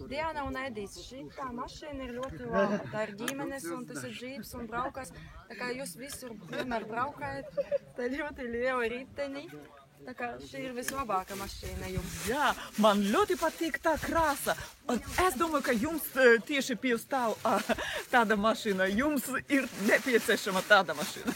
Diana un Edijs, šitā mašīna ir ļoti laba. Tā ir ģimenes un tas ir džīps un braukās. Tā kā jūs visur vienmēr braukājat, tā ir ļoti liela riteņi. Tā kā šī ir vislabākā mašīna jums. Jā, man ļoti patīk tā krāsa. Un es domāju, ka jums tieši piestāv tāda mašīna. Jums ir nepieciešama tāda mašīna.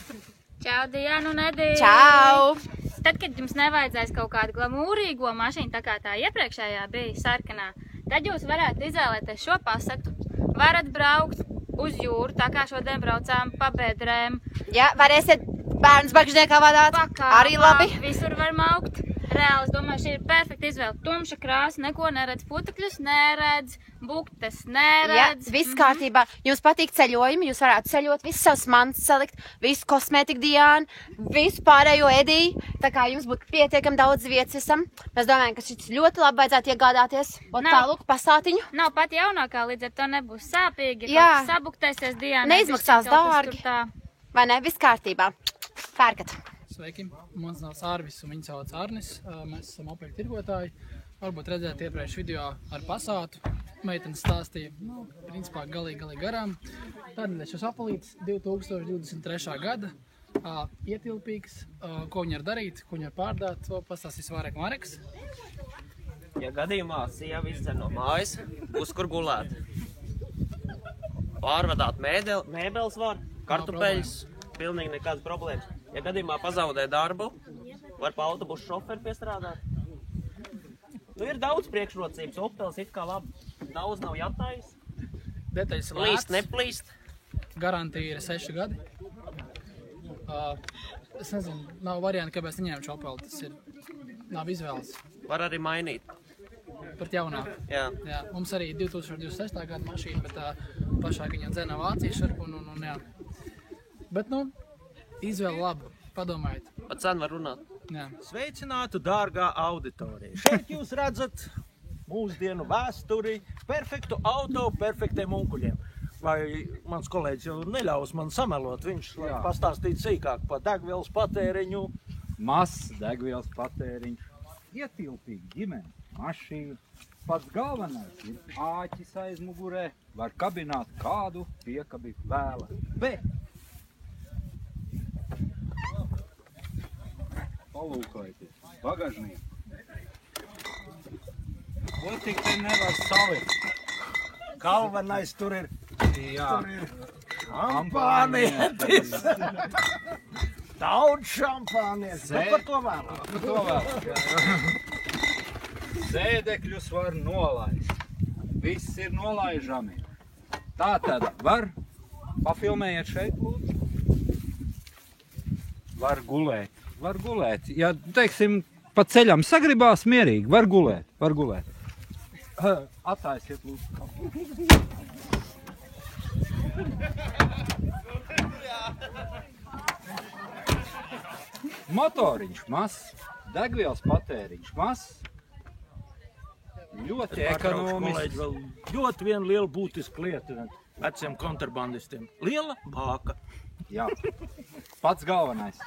Čau, Diana un Edijs! Čau! Tad, kad jums nevajadzēs kaut kādu glamūrīgo mašīnu, tā kā tā iepriekšējā bija sarkanā, tad jūs varētu izvēlēties šo Passatu. Varat braukt uz jūru, tā kā šodien braucām pa bedrēm. Jā, varēsiet bērns bakšniekā vadāt, arī labi. Visur var maukt. Reāli, es domāju, šī ir perfekta izvēle. Tumša krāsa, neko neredz, putekļus neredz, buktes neredz. Jā, viss kārtībā. Jums patīk ceļojumi, jūs varētu ceļot, visu savus mantas salikt, visu kosmētiku Diānu, visu pārējo Ediju. Tā kā jums būtu pietiekami daudz vietas visam. Mēs domājam, ka šis ļoti labi vajadzētu iegādāties. Un tālūk, pasātiņu. Nav pat jaunākā, līdz ar to nebūs sāpīgi. Jā. Sabuktēsies Diāna. Neizmaksās dārgi. Vai ne? Viss kārtībā. Pērkat. Sveiki, mans nav Sārvis un viņa sauc Arnis. Mēs esam opēļu tirgotāji. Varbūt redzēt iepriekš video ar Passatu. Meitenes stāstīja, principā galīgi garām. Tādēļ šis apalīts 2023. gada. Ietilpīgs, ko viņi var darīt, ko viņi var pārdāt, to pastāstīs vairāk Mareks. Ja gadījumā sieva izdzer no mājas, būs kur gulēt. Pārvadāt mēbeles var, kartupeļus, pilnīgi nekādas problēmas. Ja gadījumā pazaudē darbu, var pa autobusu šoferi piestrādāt. Nu, ir daudz priekšrocības, Opels it kā labi. Daudz nav jātājas. Detaļas ir Plīst, neplīst. Garantija ir 6 gadi. Es nezinu, nav varianti, kāpēc neņēmu šo Opeli. Tas ir, nav izvēles. Var arī mainīt. Pret jaunāku. Jā. Jā. Mums arī 2026. gada mašīna, bet pašāk viņa dzēna Vācijas šarpu un jā. Bet, izvēle laba, padomājiet. Pa cenu var runāt. Jā. Sveicinātu, dārgā auditorija. Šeit jūs redzat mūsdienu vēsturi, perfektu auto, perfektiem unkuļiem. Vai mans kolēģis jau neļaus man samelot, viņš pastāstīt sīkāk par degvielas patēriņu. Mazs degvielas patēriņš, ietilpīgi ģimene, mašīna. Pats galvenais ir āķis aiz mugurē, var kabināt kādu piekabi vēla. Bet palūkojieties, bagažnīku. Ko tik te nevar salikt? Galvenais tur ir šampānietis. Daudz šampānietis, bet par to vēlāk. Sēdekļus var nolaist. Viss ir nolaižami. Tātad var, pafilmējiet šeit, lūdzu. Var gulēt. Ja, teiksim, pa ceļam sagribās mierīgi, var gulēt. Attaisiet, lūdzu. Motoriņš mazs, degvielas patēriņš mazs. Ļoti ekonomiski. Ļoti viena liela būtiska lieta veciem kontrabandistiem. Liela bāka. Jā, pats galvenais.